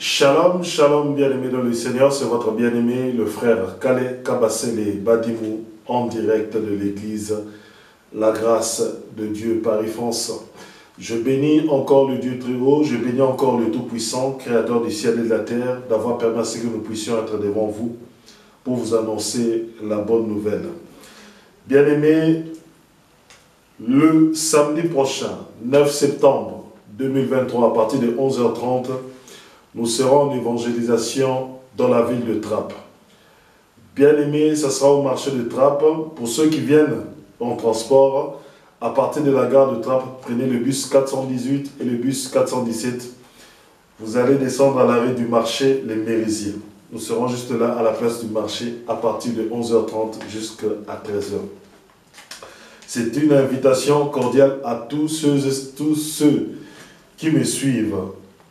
Shalom, shalom, bien-aimés dans le Seigneur, c'est votre bien-aimé, le frère Kale Kabasele Badimou, en direct de l'église La Grâce de Dieu Paris-France. Je bénis encore le Dieu très haut, je bénis encore le Tout-Puissant, Créateur du ciel et de la terre, d'avoir permis à ce que nous puissions être devant vous pour vous annoncer la bonne nouvelle. Bien-aimés, le samedi prochain, 9 septembre 2023, à partir de 11h30, nous serons en évangélisation dans la ville de Trappes. Bien-aimés, ça sera au marché de Trappes. Pour ceux qui viennent en transport, à partir de la gare de Trappes, prenez le bus 418 et le bus 417. Vous allez descendre à l'arrêt du marché Les Mérisiers. Nous serons juste là à la place du marché à partir de 11h30 jusqu'à 13h. C'est une invitation cordiale à tous ceux qui me suivent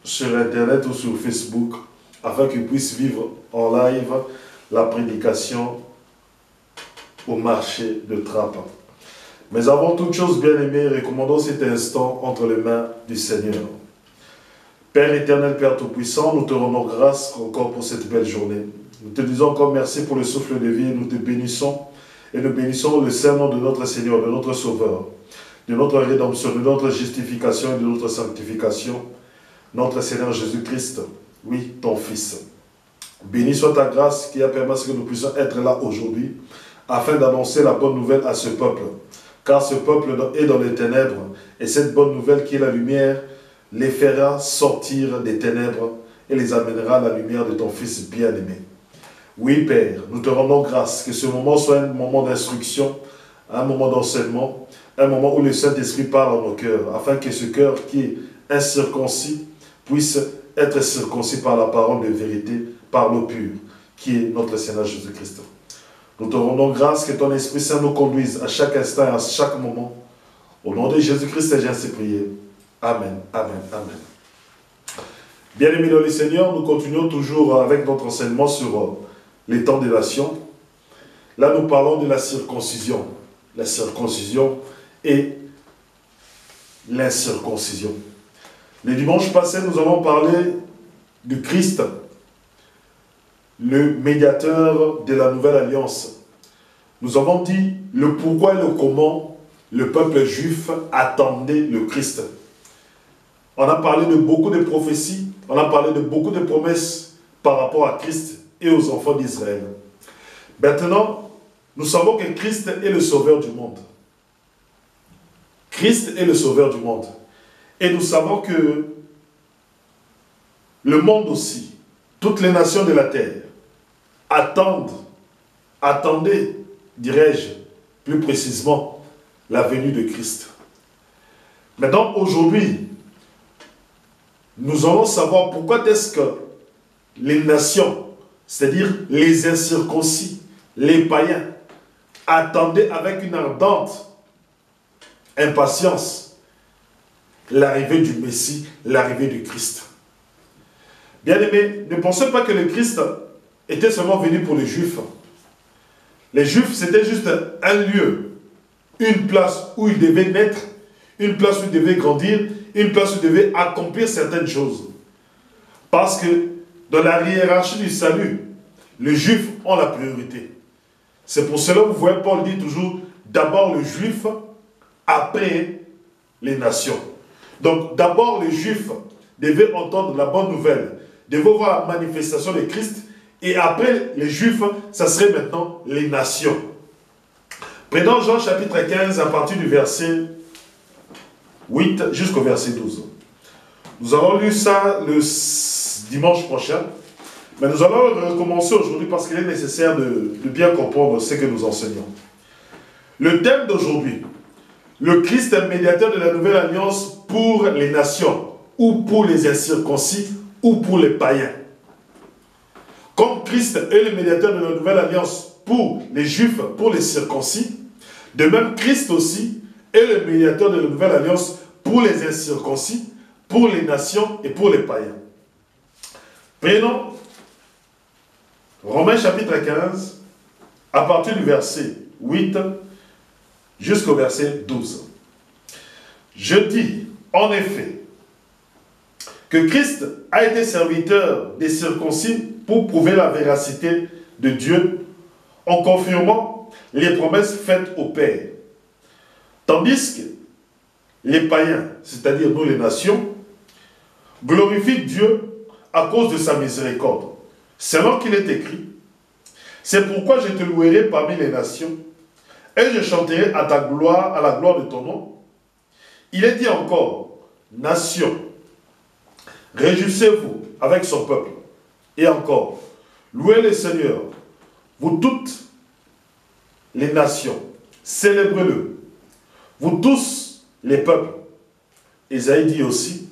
sur Internet ou sur Facebook, afin qu'ils puissent vivre en live la prédication au marché de Trappes. Mais avant toute chose, bien-aimés, recommandons cet instant entre les mains du Seigneur. Père éternel, Père Tout-Puissant, nous te rendons grâce encore pour cette belle journée. Nous te disons encore merci pour le souffle de vie et nous te bénissons. Et nous bénissons le Saint-Nom de notre Seigneur, de notre Sauveur, de notre rédemption, de notre justification et de notre sanctification, notre Seigneur Jésus-Christ, oui, ton Fils. Béni soit ta grâce qui a permis que nous puissions être là aujourd'hui, afin d'annoncer la bonne nouvelle à ce peuple. Car ce peuple est dans les ténèbres, et cette bonne nouvelle qui est la lumière, les fera sortir des ténèbres et les amènera à la lumière de ton Fils bien-aimé. Oui, Père, nous te rendons grâce, que ce moment soit un moment d'instruction, un moment d'enseignement, un moment où le Saint-Esprit parle en nos cœurs, afin que ce cœur qui est incirconcis puisse être circoncis par la parole de vérité, par l'eau pure, qui est notre Seigneur Jésus-Christ. Nous te rendons grâce que ton Esprit Saint nous conduise à chaque instant et à chaque moment. Au nom de Jésus-Christ, j'ai ainsi prié. Amen, amen, amen. Bien-aimés dans le Seigneur, nous continuons toujours avec notre enseignement sur les temps des nations. Là, nous parlons de la circoncision. La circoncision et l'incirconcision. Le dimanche passé, nous avons parlé du Christ, le médiateur de la nouvelle alliance. Nous avons dit le pourquoi et le comment le peuple juif attendait le Christ. On a parlé de beaucoup de prophéties, on a parlé de beaucoup de promesses par rapport à Christ et aux enfants d'Israël. Maintenant, nous savons que Christ est le sauveur du monde. Christ est le sauveur du monde. Et nous savons que le monde aussi, toutes les nations de la terre, attendaient, dirais-je, plus précisément, la venue de Christ. Maintenant, aujourd'hui, nous allons savoir pourquoi est-ce que les nations, c'est-à-dire les incirconcis, les païens, attendaient avec une ardente impatience l'arrivée du Messie, l'arrivée du Christ. Bien-aimés, ne pensez pas que le Christ était seulement venu pour les Juifs. Les Juifs, c'était juste un lieu, une place où ils devaient naître, une place où ils devaient grandir, une place où ils devaient accomplir certaines choses. Parce que dans la hiérarchie du salut, les Juifs ont la priorité. C'est pour cela que vous voyez Paul dit toujours, d'abord le Juif, après les nations. Donc d'abord les Juifs devaient entendre la bonne nouvelle, devaient voir la manifestation de Christ, et après les Juifs, ça serait maintenant les nations. Prenons Jean chapitre 15 à partir du verset 8 jusqu'au verset 12. Nous avons lu ça le dimanche prochain, mais nous allons recommencer aujourd'hui parce qu'il est nécessaire de bien comprendre ce que nous enseignons. Le thème d'aujourd'hui, le Christ est médiateur de la nouvelle alliance pour les nations, ou pour les incirconcis, ou pour les païens. Comme Christ est le médiateur de la nouvelle alliance pour les juifs, pour les circoncis, de même Christ aussi est le médiateur de la nouvelle alliance pour les incirconcis, pour les nations et pour les païens. Prenons Romains chapitre 15, à partir du verset 8 jusqu'au verset 12. Je dis, en effet, que Christ a été serviteur des circoncis pour prouver la véracité de Dieu en confirmant les promesses faites au Père. Tandis que les païens, c'est-à-dire nous les nations, glorifient Dieu à cause de sa miséricorde. Selon qu'il est écrit, c'est pourquoi je te louerai parmi les nations et je chanterai à ta gloire, à la gloire de ton nom. Il est dit encore, nation, réjouissez-vous avec son peuple. Et encore, louez le Seigneur, vous toutes les nations, célébrez-le, vous tous les peuples. Isaïe dit aussi,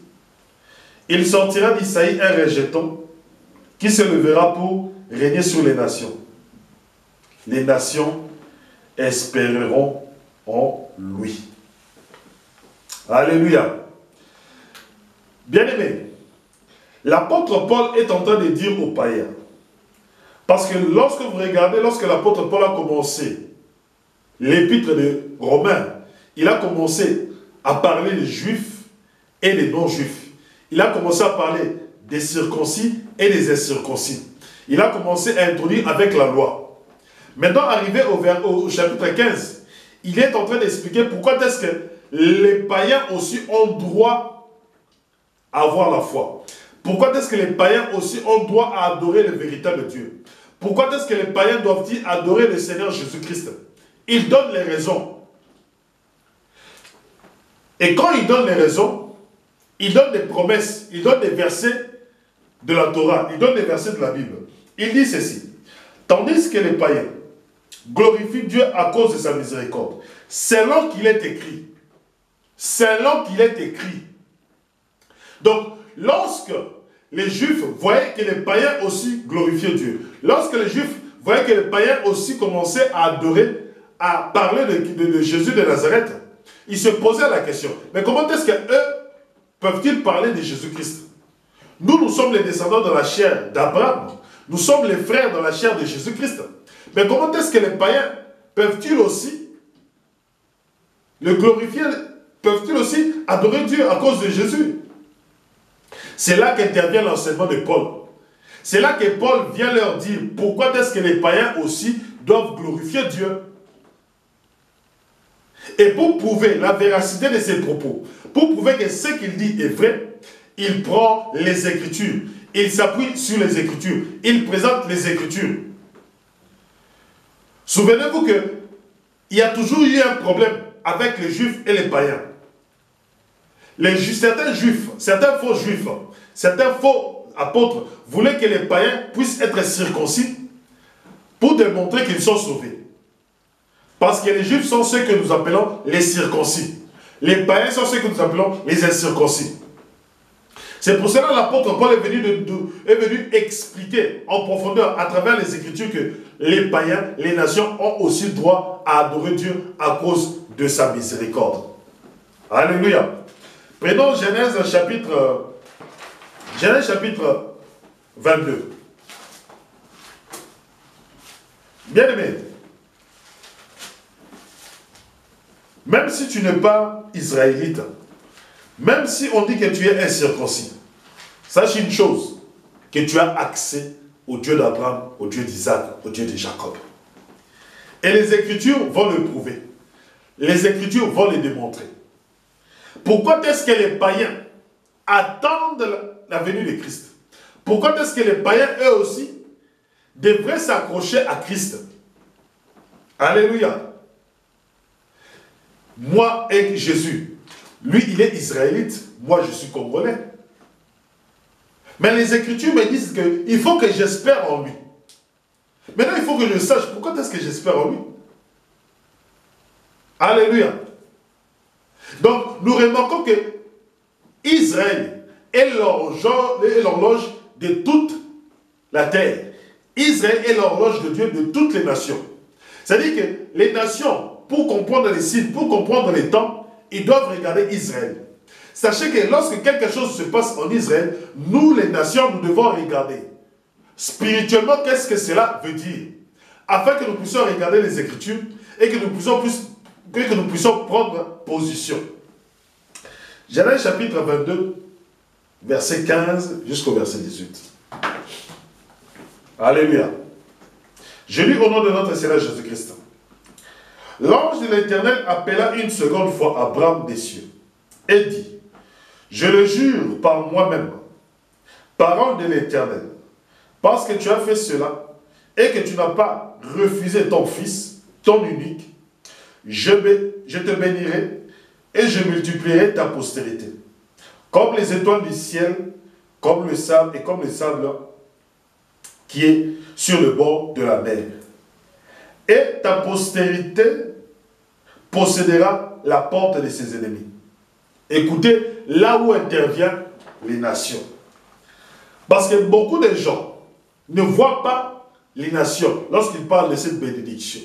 il sortira d'Isaïe un rejeton qui se levera pour régner sur les nations. Les nations espéreront en lui. Alléluia. Bien-aimés, l'apôtre Paul est en train de dire aux païens, parce que lorsque vous regardez, lorsque l'apôtre Paul a commencé l'épître de Romains, il a commencé à parler des juifs et des non-juifs. Il a commencé à parler des circoncis et des incirconcis. Il a commencé à introduire avec la loi. Maintenant, arrivé au chapitre 15, il est en train d'expliquer pourquoi est-ce que les païens aussi ont droit à avoir la foi. Pourquoi est-ce que les païens aussi ont droit à adorer le véritable Dieu? Pourquoi est-ce que les païens doivent-ils adorer le Seigneur Jésus-Christ? Il donne les raisons. Et quand il donne les raisons, il donne des promesses, il donne des versets de la Torah, il donne des versets de la Bible. Il dit ceci, tandis que les païens glorifient Dieu à cause de sa miséricorde, selon qu'il est écrit. Selon qu'il est écrit. Donc, lorsque les Juifs voyaient que les païens aussi glorifiaient Dieu, lorsque les Juifs voyaient que les païens aussi commençaient à adorer, à parler de Jésus de Nazareth, ils se posaient la question, mais comment est-ce qu'eux peuvent-ils parler de Jésus-Christ? Nous sommes les descendants de la chair d'Abraham. Nous sommes les frères de la chair de Jésus-Christ. Mais comment est-ce que les païens peuvent-ils aussi le glorifier, peuvent-ils aussi adorer Dieu à cause de Jésus? C'est là qu'intervient l'enseignement de Paul. C'est là que Paul vient leur dire pourquoi est-ce que les païens aussi doivent glorifier Dieu. Et pour prouver la véracité de ses propos, pour prouver que ce qu'il dit est vrai, il prend les Écritures, il s'appuie sur les Écritures, il présente les Écritures. Souvenez-vous qu'il y a toujours eu un problème avec les Juifs et les païens. Certains Juifs, certains faux Juifs, certains faux apôtres voulaient que les païens puissent être circoncis pour démontrer qu'ils sont sauvés. Parce que les Juifs sont ceux que nous appelons les circoncis. Les païens sont ceux que nous appelons les incirconcis. C'est pour cela que l'apôtre Paul est venu expliquer en profondeur à travers les Écritures que les païens, les nations ont aussi droit à adorer Dieu à cause de sa miséricorde. Alléluia. Prenons Genèse chapitre 22. Bien-aimé, même si tu n'es pas israélite, même si on dit que tu es incirconcis, sache une chose, que tu as accès au Dieu d'Abraham, au Dieu d'Isaac, au Dieu de Jacob. Et les Écritures vont le prouver. Les Écritures vont le démontrer. Pourquoi est-ce que les païens attendent la venue de Christ? Pourquoi est-ce que les païens, eux aussi, devraient s'accrocher à Christ? Alléluia. Moi et Jésus, lui il est israélite, moi je suis congolais. Mais les Écritures me disent qu'il faut que j'espère en lui. Maintenant il faut que je sache pourquoi est-ce que j'espère en lui. Alléluia. Donc nous remarquons que Israël est l'horloge de toute la terre. Israël est l'horloge de Dieu de toutes les nations. C'est-à-dire que les nations, pour comprendre les signes, pour comprendre les temps, ils doivent regarder Israël. Sachez que lorsque quelque chose se passe en Israël, nous les nations, nous devons regarder. Spirituellement, qu'est-ce que cela veut dire? Afin que nous puissions regarder les Écritures et que nous puissions prendre position. Genèse chapitre 22, verset 15 jusqu'au verset 18. Alléluia. Je lis au nom de notre Seigneur Jésus-Christ. L'ange de l'Éternel appela une seconde fois Abraham des cieux et dit, je le jure par moi-même, parole de l'Éternel, parce que tu as fait cela et que tu n'as pas refusé ton fils, ton unique, je te bénirai et je multiplierai ta postérité, comme les étoiles du ciel, comme le sable et comme le sable qui est sur le bord de la mer. Et ta postérité possédera la porte de ses ennemis. Écoutez, là où interviennent les nations. Parce que beaucoup de gens ne voient pas les nations lorsqu'ils parlent de cette bénédiction.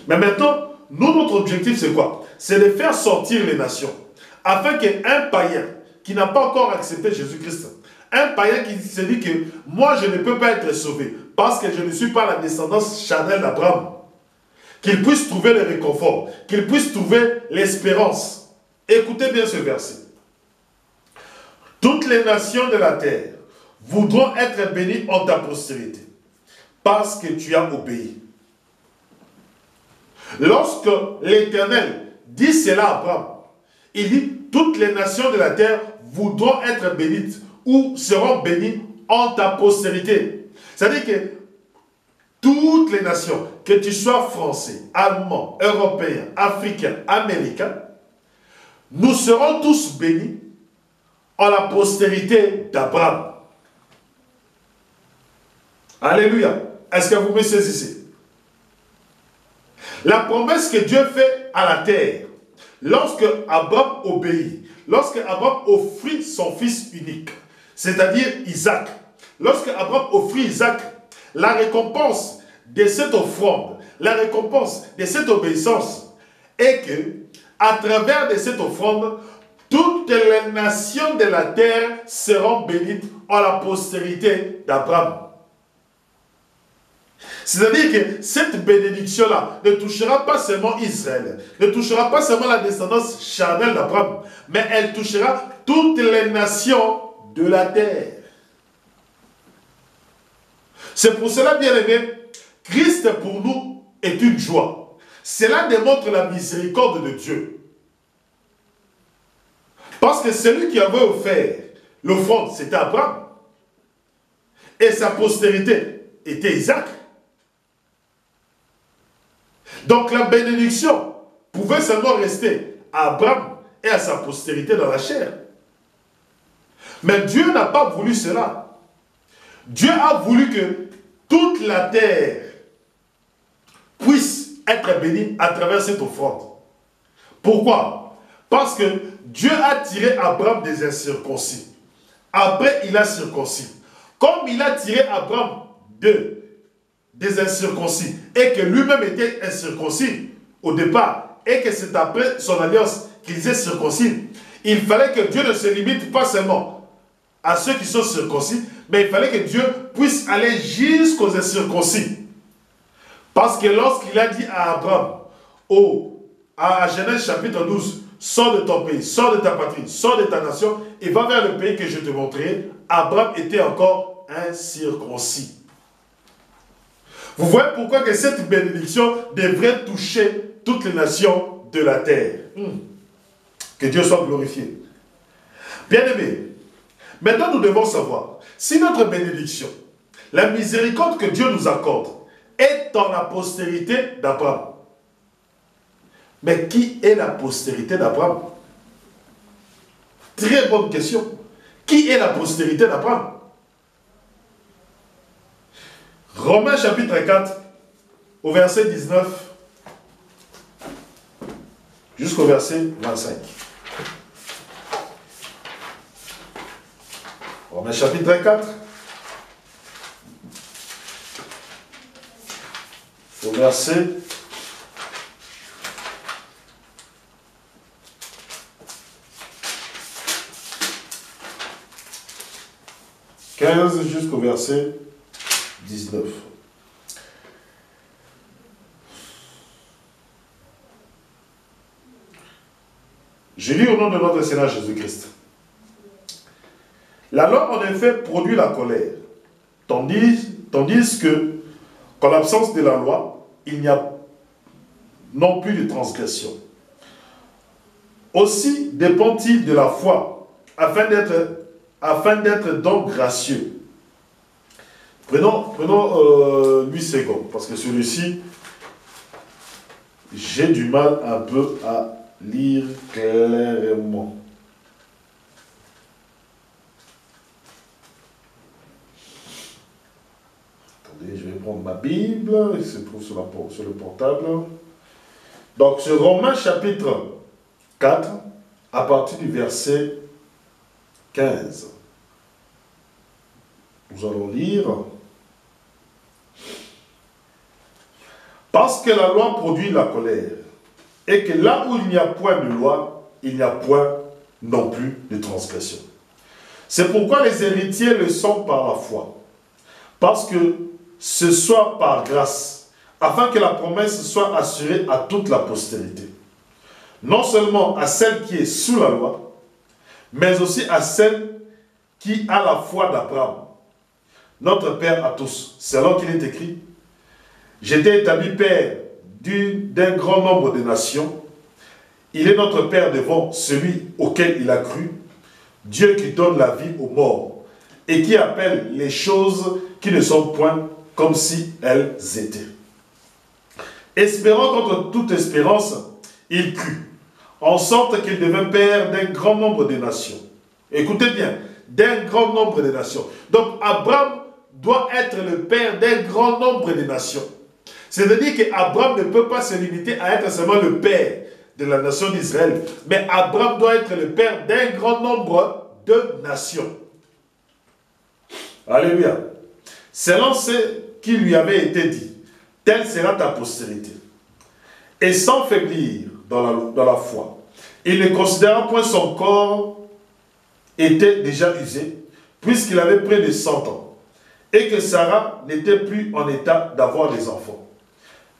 Mais maintenant, nous, notre objectif, c'est quoi? C'est de faire sortir les nations. Afin qu'un païen qui n'a pas encore accepté Jésus-Christ, un païen qui se dit que moi, je ne peux pas être sauvé parce que je ne suis pas la descendance charnelle d'Abraham, qu'il puisse trouver le réconfort, qu'il puisse trouver l'espérance. Écoutez bien ce verset. Toutes les nations de la terre voudront être bénies en ta postérité, parce que tu as obéi. Lorsque l'Éternel dit cela à Abraham, il dit, toutes les nations de la terre voudront être bénites ou seront bénies en ta postérité. C'est-à-dire que toutes les nations, que tu sois français, allemand, européen, africain, américain, nous serons tous bénis en la postérité d'Abraham. Alléluia. Est-ce que vous me saisissez? La promesse que Dieu fait à la terre, lorsque Abraham obéit, lorsque Abraham offrit son fils unique, c'est-à-dire Isaac, lorsque Abraham offrit Isaac, la récompense de cette offrande, la récompense de cette obéissance est que, à travers de cette offrande, toutes les nations de la terre seront bénites en la postérité d'Abraham. C'est-à-dire que cette bénédiction-là ne touchera pas seulement Israël, ne touchera pas seulement la descendance charnelle d'Abraham, mais elle touchera toutes les nations de la terre. C'est pour cela, bien aimé, Christ pour nous est une joie. Cela démontre la miséricorde de Dieu. Parce que celui qui avait offert l'offrande, c'était Abraham. Et sa postérité était Isaac. Donc la bénédiction pouvait seulement rester à Abraham et à sa postérité dans la chair. Mais Dieu n'a pas voulu cela. Dieu a voulu que toute la terre puisse être bénie à travers cette offrande. Pourquoi? Parce que Dieu a tiré Abraham des incirconcis. Après, il a circoncis. Comme il a tiré Abraham des incirconcis et que lui-même était incirconcis au départ et que c'est après son alliance qu'il s'est circoncis, il fallait que Dieu ne se limite pas seulement à ceux qui sont circoncis, mais il fallait que Dieu puisse aller jusqu'aux incirconcis. Parce que lorsqu'il a dit à Abraham, à Genèse chapitre 12, sors de ton pays, sors de ta patrie, sors de ta nation et va vers le pays que je te montrerai, Abraham était encore incirconcis. Vous voyez pourquoi que cette bénédiction devrait toucher toutes les nations de la terre. Que Dieu soit glorifié. Bien-aimés, maintenant nous devons savoir, si notre bénédiction, la miséricorde que Dieu nous accorde, est en la postérité d'Abraham. Mais qui est la postérité d'Abraham? Très bonne question. Qui est la postérité d'Abraham? Romains chapitre 4, au verset 19 jusqu'au verset 25. Romains chapitre 4, au verset 15 jusqu'au verset 19. Je lis au nom de notre Seigneur Jésus-Christ. La loi, en effet, produit la colère, tandis que, qu'en l'absence de la loi, il n'y a non plus de transgression. Aussi dépend-il de la foi, afin d'être donc gracieux. Prenons 8 secondes, parce que celui-ci, j'ai du mal un peu à lire clairement. Attendez, je vais prendre ma Bible, il se trouve sur le portable. Donc, ce Romains chapitre 4, à partir du verset 15. Nous allons lire. Parce que la loi produit la colère, et que là où il n'y a point de loi, il n'y a point non plus de transgression. C'est pourquoi les héritiers le sont par la foi. Parce que ce soit par grâce, afin que la promesse soit assurée à toute la postérité. Non seulement à celle qui est sous la loi, mais aussi à celle qui a la foi d'Abraham, notre Père à tous. Selon qu'il est écrit, j'étais établi Père d'un grand nombre de nations. Il est notre Père devant celui auquel il a cru, Dieu qui donne la vie aux morts et qui appelle les choses qui ne sont point comme si elles étaient. Espérant contre toute espérance, il crut, en sorte qu'il devint Père d'un grand nombre de nations. Écoutez bien, d'un grand nombre de nations. Donc Abraham doit être le père d'un grand nombre de nations. C'est-à-dire qu'Abraham ne peut pas se limiter à être seulement le père de la nation d'Israël, mais Abraham doit être le père d'un grand nombre de nations. Alléluia. Selon ce qui lui avait été dit, telle sera ta postérité. Et sans faiblir dans la foi, il ne considéra point son corps était déjà usé, puisqu'il avait près de 100 ans, et que Sarah n'était plus en état d'avoir des enfants.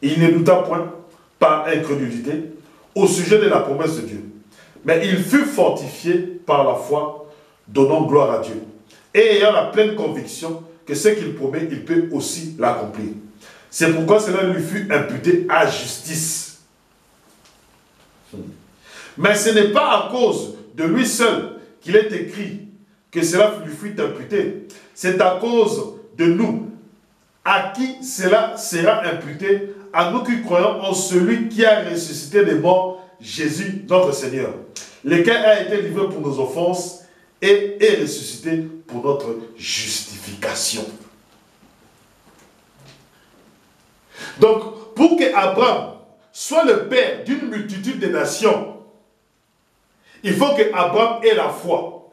Il ne douta point, par incrédulité, au sujet de la promesse de Dieu. Mais il fut fortifié par la foi, donnant gloire à Dieu, et ayant la pleine conviction que ce qu'il promet, il peut aussi l'accomplir. C'est pourquoi cela lui fut imputé à justice. Mais ce n'est pas à cause de lui seul qu'il est écrit que cela lui fut imputé. C'est à cause de nous, à qui cela sera imputé, à nous qui croyons en celui qui a ressuscité des morts, Jésus notre Seigneur, lequel a été livré pour nos offenses et est ressuscité pour notre justification. Donc, pour que Abraham soit le père d'une multitude de nations, il faut que Abraham ait la foi.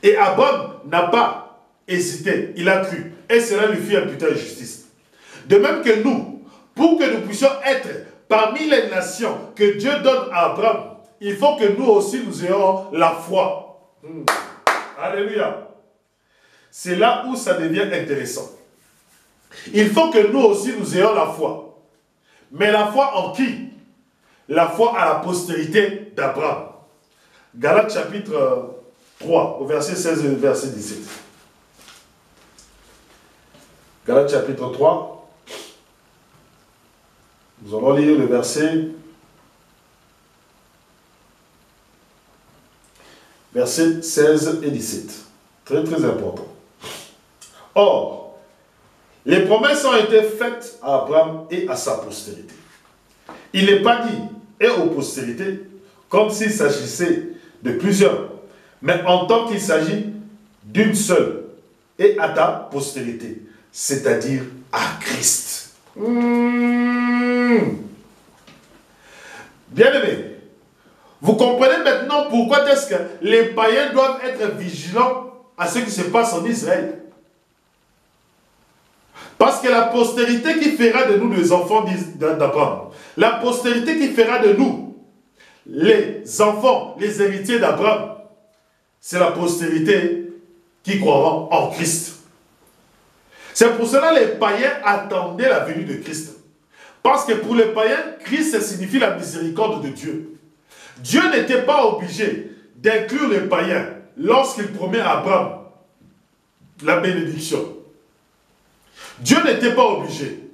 Et Abraham n'a pas hésité, il a cru. Et cela lui fit imputer la justice. De même que nous, pour que nous puissions être parmi les nations que Dieu donne à Abraham, il faut que nous aussi nous ayons la foi. Alléluia. C'est là où ça devient intéressant. Il faut que nous aussi nous ayons la foi. Mais la foi en qui? La foi à la postérité d'Abraham. Galates chapitre 3, au verset 16 et au verset 17. Galates chapitre 3. Nous allons lire le verset 16 et 17. Très très important. Or, les promesses ont été faites à Abraham et à sa postérité. Il n'est pas dit et aux postérités comme s'il s'agissait de plusieurs, mais en tant qu'il s'agit d'une seule, et à ta postérité, c'est-à-dire à Christ. Bien-aimés, vous comprenez maintenant pourquoi est-ce que les païens doivent être vigilants à ce qui se passe en Israël. Parce que la postérité qui fera de nous les enfants d'Abraham, la postérité qui fera de nous les enfants, les héritiers d'Abraham, c'est la postérité qui croiront en Christ. C'est pour cela que les païens attendaient la venue de Christ. Parce que pour les païens, Christ signifie la miséricorde de Dieu. Dieu n'était pas obligé d'inclure les païens lorsqu'il promet à Abraham la bénédiction, Dieu n'était pas obligé.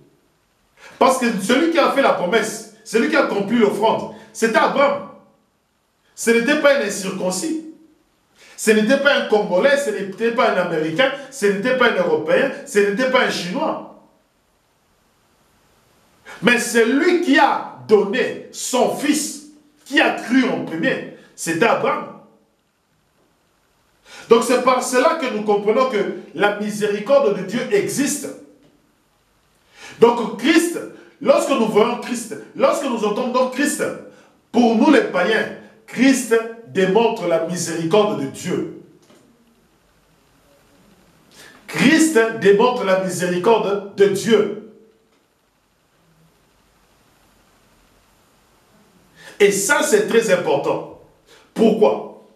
Parce que celui qui a fait la promesse, celui qui a accompli l'offrande, c'était Abraham. Ce n'était pas un incirconcis. Ce n'était pas un Congolais, ce n'était pas un Américain, ce n'était pas un Européen, ce n'était pas un Chinois. Mais celui qui a donné son fils, qui a cru en premier, c'était Abraham. Donc c'est par cela que nous comprenons que la miséricorde de Dieu existe. Donc Christ, lorsque nous voyons Christ, lorsque nous entendons Christ, pour nous les païens, Christ démontre la miséricorde de Dieu. Christ démontre la miséricorde de Dieu. Et ça, c'est très important. Pourquoi?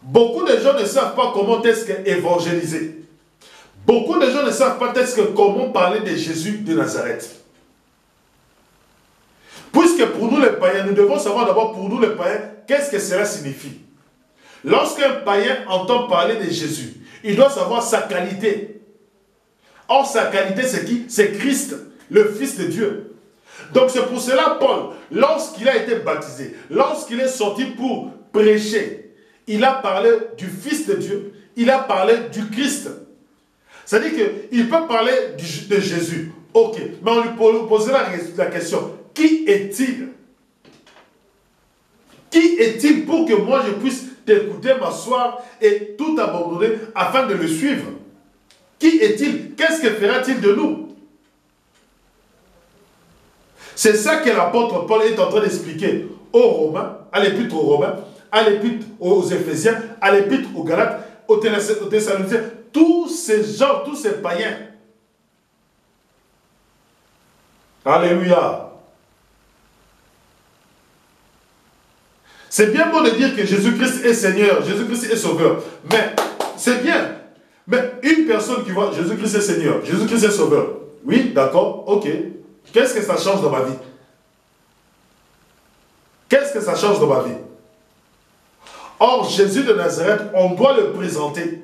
Beaucoup de gens ne savent pas comment est-ce qu'évangéliser. Beaucoup de gens ne savent pas comment parler de Jésus de Nazareth. Puisque pour nous les païens, nous devons savoir d'abord pour nous les païens, qu'est-ce que cela signifie. Lorsqu'un païen entend parler de Jésus, il doit savoir sa qualité. Or, sa qualité, c'est qui? C'est Christ, le Fils de Dieu. Donc c'est pour cela, Paul, lorsqu'il a été baptisé, lorsqu'il est sorti pour prêcher, il a parlé du Fils de Dieu, il a parlé du Christ. C'est-à-dire qu'il peut parler de Jésus, ok, mais on lui pose la question, qui est-il? Qui est-il pour que moi je puisse t'écouter, m'asseoir et tout abandonner afin de le suivre? Qui est-il? Qu'est-ce que fera-t-il de nous? C'est ça que l'apôtre Paul est en train d'expliquer aux Romains, à l'épître aux Romains, à l'épître aux Éphésiens, à l'épître aux Galates, aux Thessaloniciens, tous ces gens, tous ces païens. Alléluia. C'est bien beau de dire que Jésus-Christ est Seigneur, Jésus-Christ est Sauveur, mais c'est bien. Mais une personne qui voit Jésus-Christ est Seigneur, Jésus-Christ est Sauveur, oui, d'accord, ok. Qu'est-ce que ça change dans ma vie? Qu'est-ce que ça change dans ma vie? Or, Jésus de Nazareth, on doit le présenter.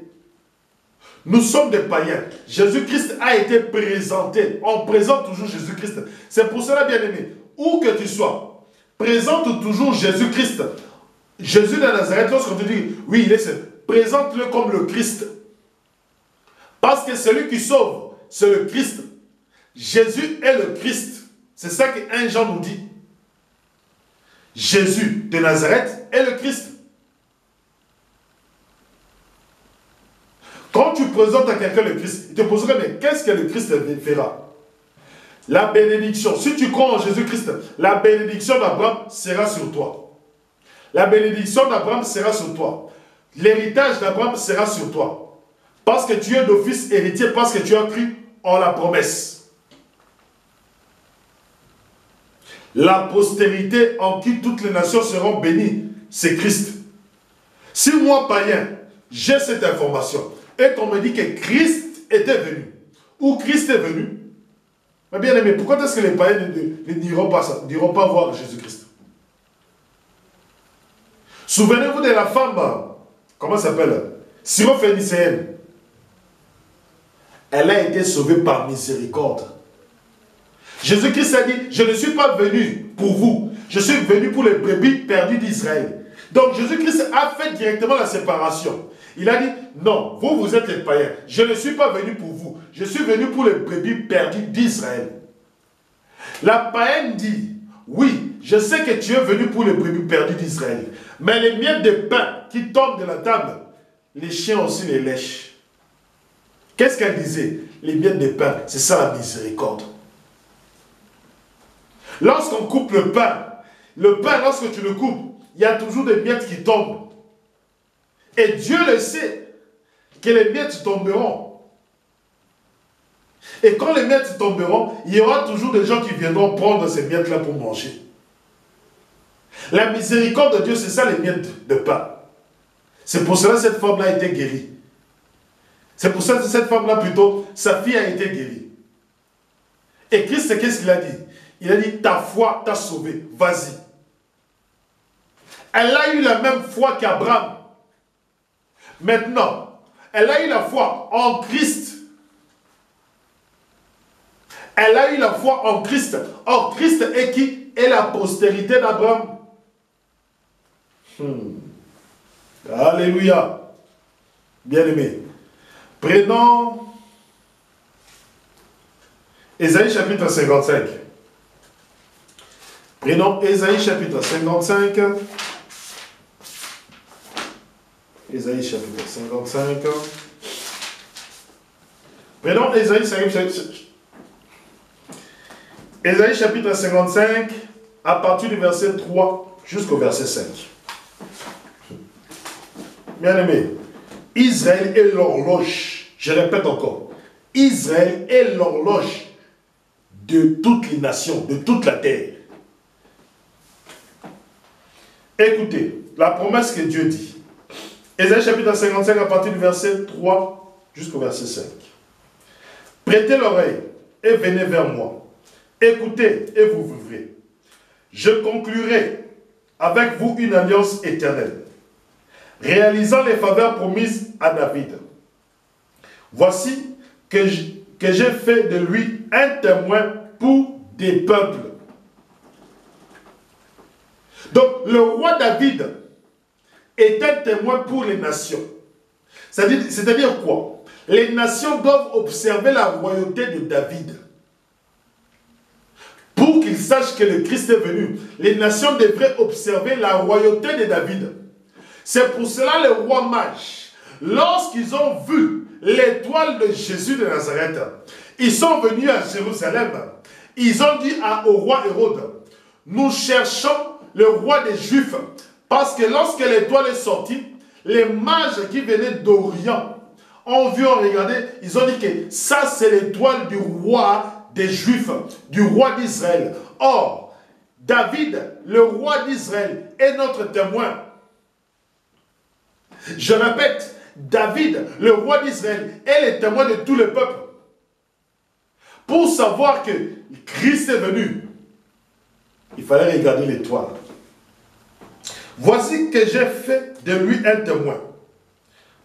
Nous sommes des païens. Jésus-Christ a été présenté. On présente toujours Jésus-Christ. C'est pour cela, bien-aimé, où que tu sois, présente toujours Jésus-Christ. Jésus de Nazareth, lorsqu'on te dit, oui, il est seul, présente-le comme le Christ. Parce que celui qui sauve, c'est le Christ. Jésus est le Christ. C'est ça que 1 Jean nous dit. Jésus de Nazareth est le Christ. Quand tu présentes à quelqu'un le Christ, il te posera, mais qu'est-ce que le Christ fera? La bénédiction. Si tu crois en Jésus-Christ, la bénédiction d'Abraham sera sur toi. La bénédiction d'Abraham sera sur toi. L'héritage d'Abraham sera sur toi. Parce que tu es d'office héritier, parce que tu as cru en la promesse. La postérité en qui toutes les nations seront bénies, c'est Christ. Si moi, païen, j'ai cette information, et qu'on me dit que Christ était venu, ou Christ est venu, mais bien aimé, pourquoi est-ce que les païens n'iront pas ça, n'iront pas voir Jésus-Christ? Souvenez-vous de la femme, comment ça s'appelle? Syrophénicéenne. Elle a été sauvée par miséricorde. Jésus-Christ a dit, je ne suis pas venu pour vous, je suis venu pour les brebis perdues d'Israël. Donc Jésus-Christ a fait directement la séparation. Il a dit, non, vous êtes les païens. Je ne suis pas venu pour vous. Je suis venu pour les brebis perdues d'Israël. La païenne dit, oui, je sais que tu es venu pour les brebis perdues d'Israël. Mais les miettes de pain qui tombent de la table, les chiens aussi les lèchent. Qu'est-ce qu'elle disait? Les miettes de pain, c'est ça la miséricorde. Lorsqu'on coupe le pain, lorsque tu le coupes, il y a toujours des miettes qui tombent. Et Dieu le sait, que les miettes tomberont. Et quand les miettes tomberont, il y aura toujours des gens qui viendront prendre ces miettes-là pour manger. La miséricorde de Dieu, c'est ça les miettes de pain. C'est pour cela que cette femme-là a été guérie. C'est pour ça que cette femme-là, plutôt, sa fille a été guérie. Et Christ, qu'est-ce qu'il a dit? Il a dit, ta foi t'a sauvé, vas-y. Elle a eu la même foi qu'Abraham. Maintenant, elle a eu la foi en Christ. Elle a eu la foi en Christ. Or, Christ est qui? Est la postérité d'Abraham. Alléluia. Bien-aimé. Prenons Ésaïe chapitre 55. Prenons Ésaïe chapitre 55. Ésaïe chapitre 55. Prenons Ésaïe chapitre 55 à partir du verset 3 jusqu'au verset 5. Bien-aimé, Israël est l'horloge. Je répète encore. Israël est l'horloge de toutes les nations, de toute la terre. Écoutez, la promesse que Dieu dit. Ésaïe chapitre 55 à partir du verset 3 jusqu'au verset 5. Prêtez l'oreille et venez vers moi. Écoutez et vous vivrez. Je conclurai avec vous une alliance éternelle, réalisant les faveurs promises à David. Voici que j'ai fait de lui un témoin pour des peuples. Donc, le roi David est un témoin pour les nations. C'est-à-dire quoi? Les nations doivent observer la royauté de David. Pour qu'ils sachent que le Christ est venu, les nations devraient observer la royauté de David. C'est pour cela les rois mages, lorsqu'ils ont vu l'étoile de Jésus de Nazareth, ils sont venus à Jérusalem. Ils ont dit au roi Hérode, nous cherchons le roi des Juifs. Parce que lorsque l'étoile est sortie, les mages qui venaient d'Orient ont vu, ont regardé, ils ont dit que ça c'est l'étoile du roi des Juifs, du roi d'Israël. Or, David, le roi d'Israël, est notre témoin. Je répète, David, le roi d'Israël, est le témoin de tout le peuple. Pour savoir que Christ est venu, il fallait regarder l'étoile. Voici que j'ai fait de lui un témoin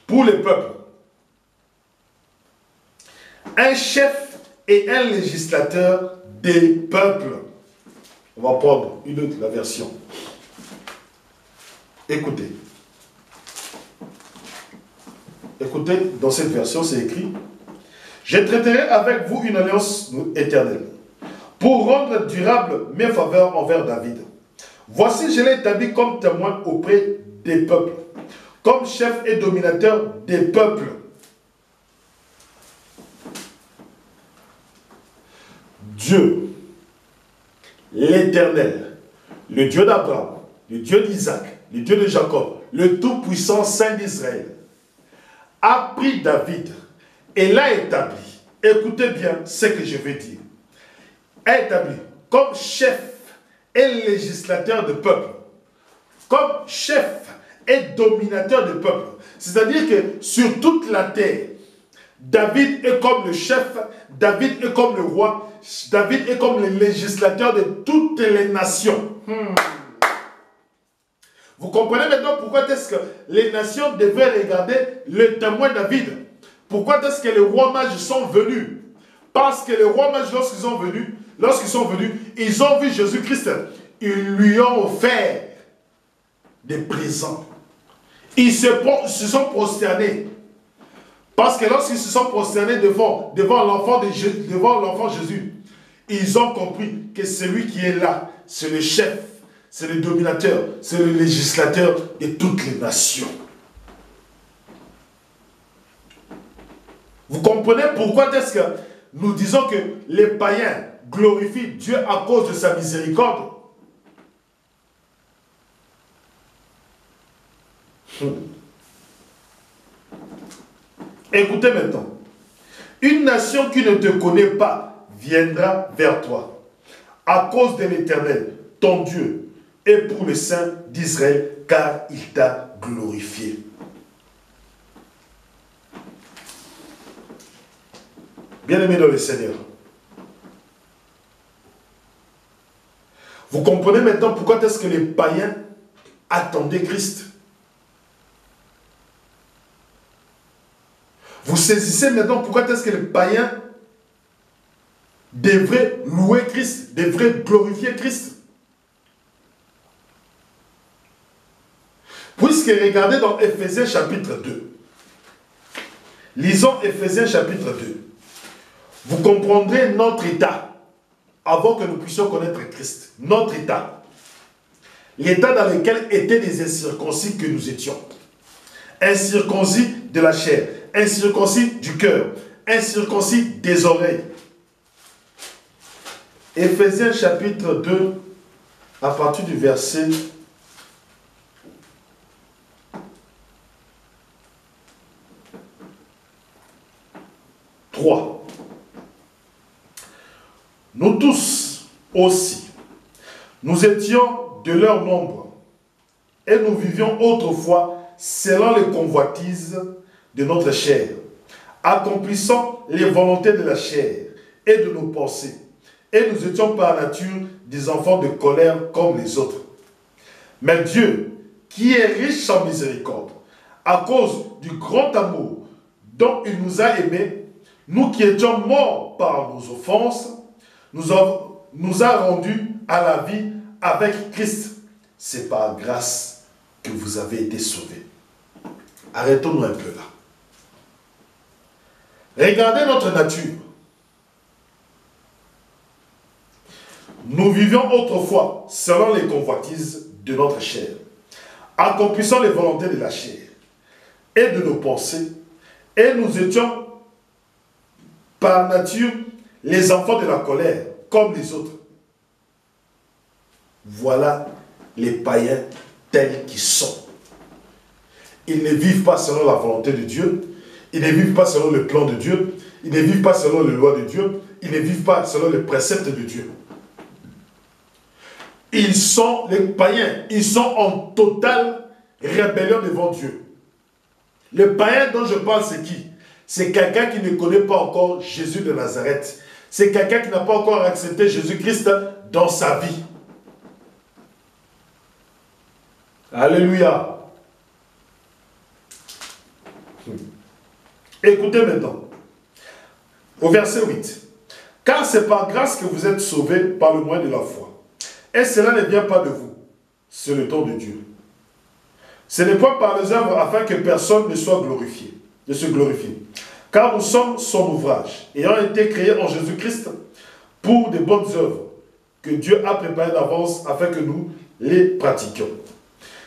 pour le peuple, un chef et un législateur des peuples. On va prendre une autre la version. Écoutez. Écoutez, dans cette version, c'est écrit: je traiterai avec vous une alliance éternelle, pour rendre durable mes faveurs envers David. Voici, je l'ai établi comme témoin auprès des peuples, comme chef et dominateur des peuples. Dieu, l'Éternel, le Dieu d'Abraham, le Dieu d'Isaac, le Dieu de Jacob, le Tout-Puissant Saint d'Israël, a pris David et l'a établi. Écoutez bien ce que je vais dire. A établi comme chef et législateur de peuple, comme chef et dominateur de peuple. C'est-à-dire que sur toute la terre, David est comme le chef, David est comme le roi, David est comme le législateur de toutes les nations. Vous comprenez maintenant pourquoi est-ce que les nations devaient regarder le témoin David? Pourquoi est-ce que les rois mages sont venus? Parce que les rois mages, lorsqu'ils sont venus, ils ont vu Jésus-Christ. Ils lui ont offert des présents. Ils se sont prosternés. Parce que lorsqu'ils se sont prosternés devant l'enfant Jésus, ils ont compris que celui qui est là, c'est le chef, c'est le dominateur, c'est le législateur de toutes les nations. Vous comprenez pourquoi est-ce que nous disons que les païens glorifient Dieu à cause de sa miséricorde? Écoutez maintenant. Une nation qui ne te connaît pas viendra vers toi à cause de l'Éternel, ton Dieu, et pour le Saint d'Israël, car il t'a glorifié. Bien-aimés dans le Seigneur, vous comprenez maintenant pourquoi est-ce que les païens attendaient Christ? Vous saisissez maintenant pourquoi est-ce que les païens devraient louer Christ, devraient glorifier Christ. Puisque regardez dans Éphésiens chapitre 2. Lisons Éphésiens chapitre 2. Vous comprendrez notre état avant que nous puissions connaître Christ. Notre état. L'état dans lequel étaient les incirconcis que nous étions. Incirconcis de la chair, incirconcis du cœur, incirconcis des oreilles. Éphésiens chapitre 2, à partir du verset 3. Nous tous aussi, nous étions de leur nombre et nous vivions autrefois selon les convoitises de notre chair, accomplissant les volontés de la chair et de nos pensées. Et nous étions par nature des enfants de colère comme les autres. Mais Dieu, qui est riche en miséricorde, à cause du grand amour dont il nous a aimés, nous qui étions morts par nos offenses, nous a rendus à la vie avec Christ. C'est par grâce que vous avez été sauvés. Arrêtons-nous un peu là. Regardez notre nature. Nous vivions autrefois selon les convoitises de notre chair, accomplissant les volontés de la chair et de nos pensées, et nous étions par nature les enfants de la colère, comme les autres. Voilà les païens tels qu'ils sont. Ils ne vivent pas selon la volonté de Dieu, ils ne vivent pas selon le plan de Dieu, ils ne vivent pas selon les lois de Dieu, ils ne vivent pas selon les préceptes de Dieu. Ils sont, les païens, ils sont en totale rébellion devant Dieu. Le païen dont je parle, c'est qui? C'est quelqu'un qui ne connaît pas encore Jésus de Nazareth. C'est quelqu'un qui n'a pas encore accepté Jésus-Christ dans sa vie. Alléluia. Écoutez maintenant. Au verset 8. Car c'est par grâce que vous êtes sauvés par le moyen de la foi. Et cela ne vient pas de vous. C'est le don de Dieu. Ce n'est pas par les œuvres afin que personne ne soit glorifié. De se glorifier. Car nous sommes son ouvrage, ayant été créés en Jésus-Christ pour de bonnes œuvres que Dieu a préparées d'avance afin que nous les pratiquions.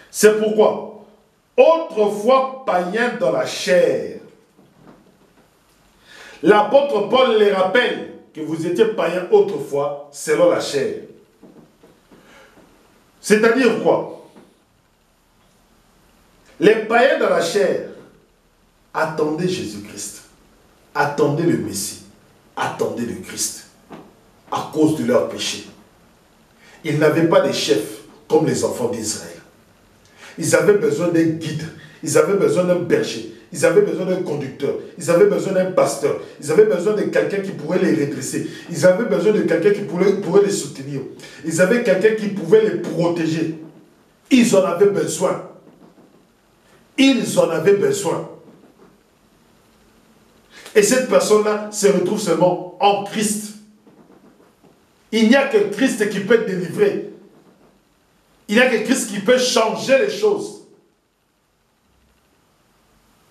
C'est pourquoi, autrefois païens dans la chair, l'apôtre Paul les rappelle que vous étiez païens autrefois selon la chair. C'est-à-dire quoi? Les païens dans la chair attendaient Jésus-Christ, attendaient le Messie, attendaient le Christ à cause de leurs péchés. Ils n'avaient pas de chef comme les enfants d'Israël. Ils avaient besoin d'un guide, ils avaient besoin d'un berger, ils avaient besoin d'un conducteur, ils avaient besoin d'un pasteur, ils avaient besoin de quelqu'un qui pourrait les redresser, ils avaient besoin de quelqu'un qui pourrait les soutenir, ils avaient quelqu'un qui pouvait les protéger. Ils en avaient besoin. Ils en avaient besoin. Et cette personne-là se retrouve seulement en Christ. Il n'y a que Christ qui peut délivrer. Il n'y a que Christ qui peut changer les choses.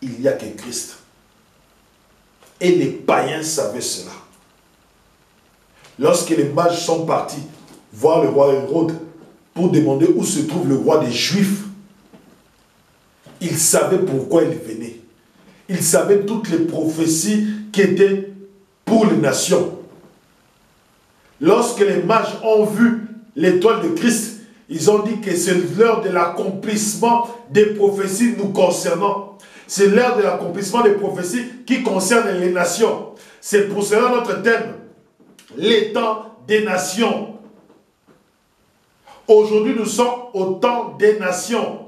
Il n'y a que Christ. Et les païens savaient cela. Lorsque les mages sont partis voir le roi Hérode pour demander où se trouve le roi des Juifs, ils savaient pourquoi il venait. Ils savaient toutes les prophéties qui étaient pour les nations. Lorsque les mages ont vu l'étoile de Christ, ils ont dit que c'est l'heure de l'accomplissement des prophéties nous concernant. C'est l'heure de l'accomplissement des prophéties qui concernent les nations. C'est pour cela notre thème, les temps des nations. Aujourd'hui, nous sommes au temps des nations.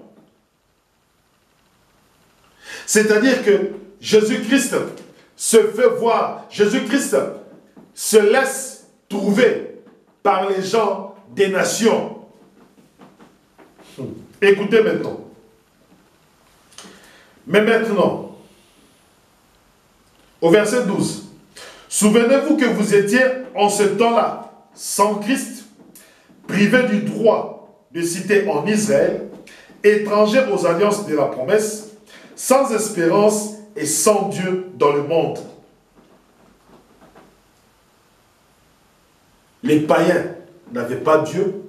C'est-à-dire que Jésus-Christ se fait voir, Jésus-Christ se laisse trouver par les gens des nations. Écoutez maintenant. Mais maintenant, Au verset 12. Souvenez-vous que vous étiez en ce temps-là sans Christ, privés du droit de cité en Israël, étrangers aux alliances de la promesse, sans espérance et sans Dieu dans le monde. Les païens n'avaient pas Dieu,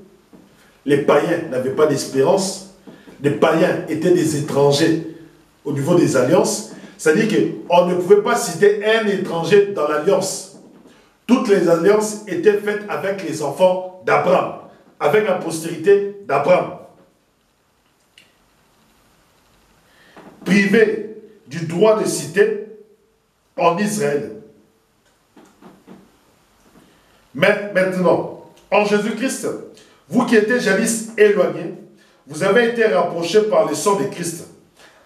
les païens n'avaient pas d'espérance, les païens étaient des étrangers au niveau des alliances, c'est-à-dire qu'on ne pouvait pas citer un étranger dans l'alliance. Toutes les alliances étaient faites avec les enfants d'Abraham, avec la postérité d'Abraham. Privés du droit de cité en Israël. Mais maintenant, en Jésus-Christ, vous qui étiez jadis éloignés, vous avez été rapprochés par le sang de Christ,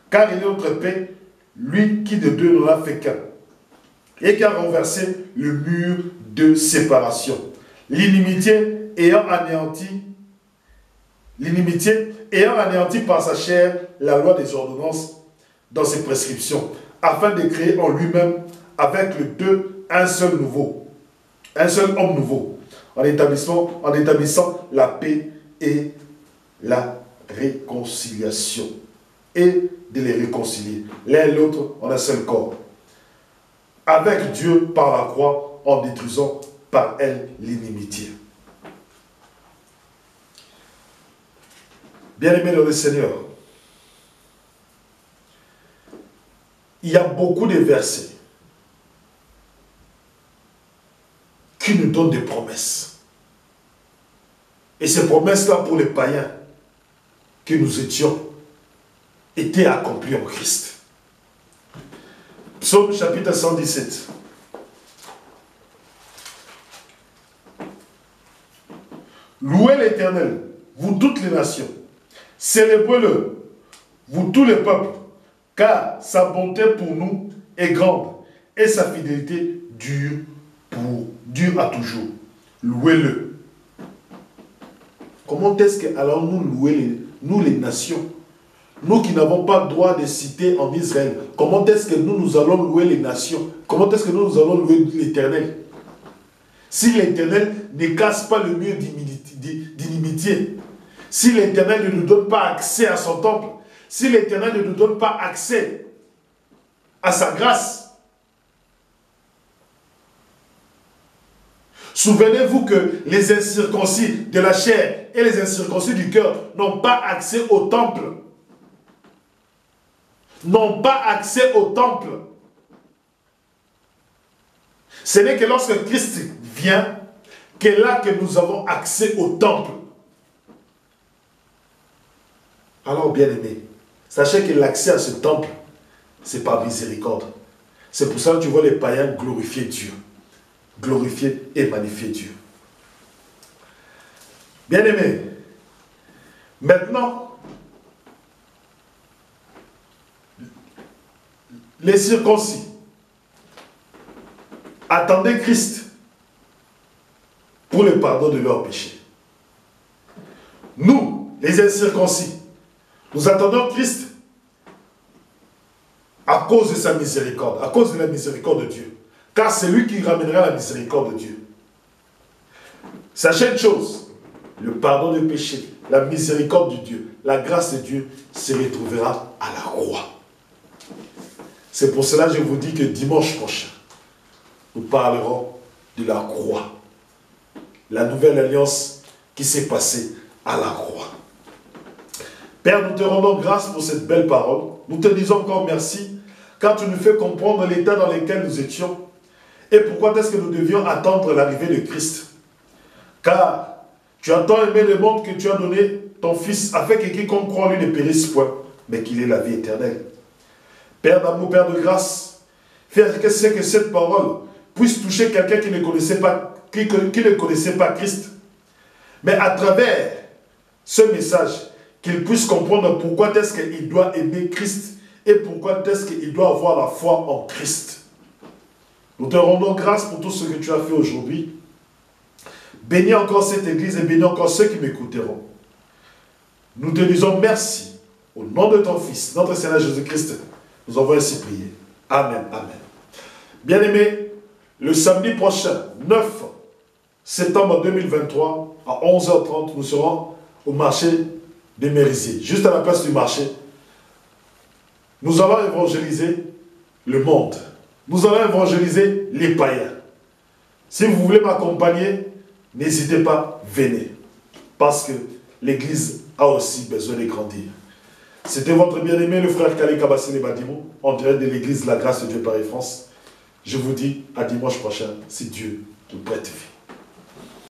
car il est notre paix, lui qui de deux n'en a fait qu'un, et qui a renversé le mur de séparation. L'inimitié ayant anéanti par sa chair la loi des ordonnances dans ses prescriptions, afin de créer en lui-même avec les deux un seul homme nouveau, en établissant la paix et la réconciliation, et de les réconcilier, l'un et l'autre en un seul corps, avec Dieu par la croix, en détruisant par elle l'inimitié. Bien-aimés dans le Seigneur, il y a beaucoup de versets qui nous donnent des promesses. Et ces promesses-là pour les païens que nous étions, étaient accomplies en Christ. Psaume chapitre 117. Louez l'Éternel, vous toutes les nations. Célébrez-le, vous tous les peuples, car sa bonté pour nous est grande et sa fidélité dure à toujours. Louez-le. Comment est-ce que allons-nous louer nous les nations? Nous qui n'avons pas le droit de citer en Israël, comment est-ce que nous allons louer les nations? Comment est-ce que nous allons louer l'Éternel? Si l'Éternel ne casse pas le mur d'inimitié, si l'Éternel ne nous donne pas accès à son temple, si l'Éternel ne nous donne pas accès à sa grâce, souvenez-vous que les incirconcis de la chair et les incirconcis du cœur n'ont pas accès au temple. N'ont pas accès au temple. Ce n'est que lorsque Christ vient que là que nous avons accès au temple. Alors, bien-aimés, sachez que l'accès à ce temple, c'est par miséricorde. C'est pour ça que tu vois les païens glorifier Dieu. Glorifier et magnifier Dieu. Bien-aimés, maintenant, les circoncis attendaient Christ pour le pardon de leurs péchés. Nous, les incirconcis, nous attendons Christ à cause de sa miséricorde, à cause de la miséricorde de Dieu. Car c'est lui qui ramènera la miséricorde de Dieu. Sachez une chose, le pardon des péchés, la miséricorde de Dieu, la grâce de Dieu se retrouvera à la croix. C'est pour cela que je vous dis que dimanche prochain, nous parlerons de la croix. La nouvelle alliance qui s'est passée à la croix. Père, nous te rendons grâce pour cette belle parole. Nous te disons encore merci, car tu nous fais comprendre l'état dans lequel nous étions et pourquoi est-ce que nous devions attendre l'arrivée de Christ. Car tu as tant aimé le monde que tu as donné ton Fils, afin que quiconque croit en lui ne périsse point, mais qu'il ait la vie éternelle. Père d'amour, Père de grâce, fais que cette parole puisse toucher quelqu'un qui ne connaissait pas Christ. Mais à travers ce message, qu'il puisse comprendre pourquoi est-ce qu'il doit aimer Christ et pourquoi est-ce qu'il doit avoir la foi en Christ. Nous te rendons grâce pour tout ce que tu as fait aujourd'hui. Bénis encore cette église et bénis encore ceux qui m'écouteront. Nous te disons merci. Au nom de ton Fils, notre Seigneur Jésus-Christ, nous avons ainsi prié. Amen. Amen. Bien-aimés, le samedi prochain, 9 septembre 2023, à 11h30, nous serons au marché des Mérisiers, juste à la place du marché. Nous allons évangéliser le monde. Nous allons évangéliser les païens. Si vous voulez m'accompagner, n'hésitez pas, venez. Parce que l'Église a aussi besoin de grandir. C'était votre bien-aimé, le frère Kale Kabassele Badimou, en direct de l'Église La Grâce de Dieu Paris France. Je vous dis à dimanche prochain, si Dieu nous prête vie.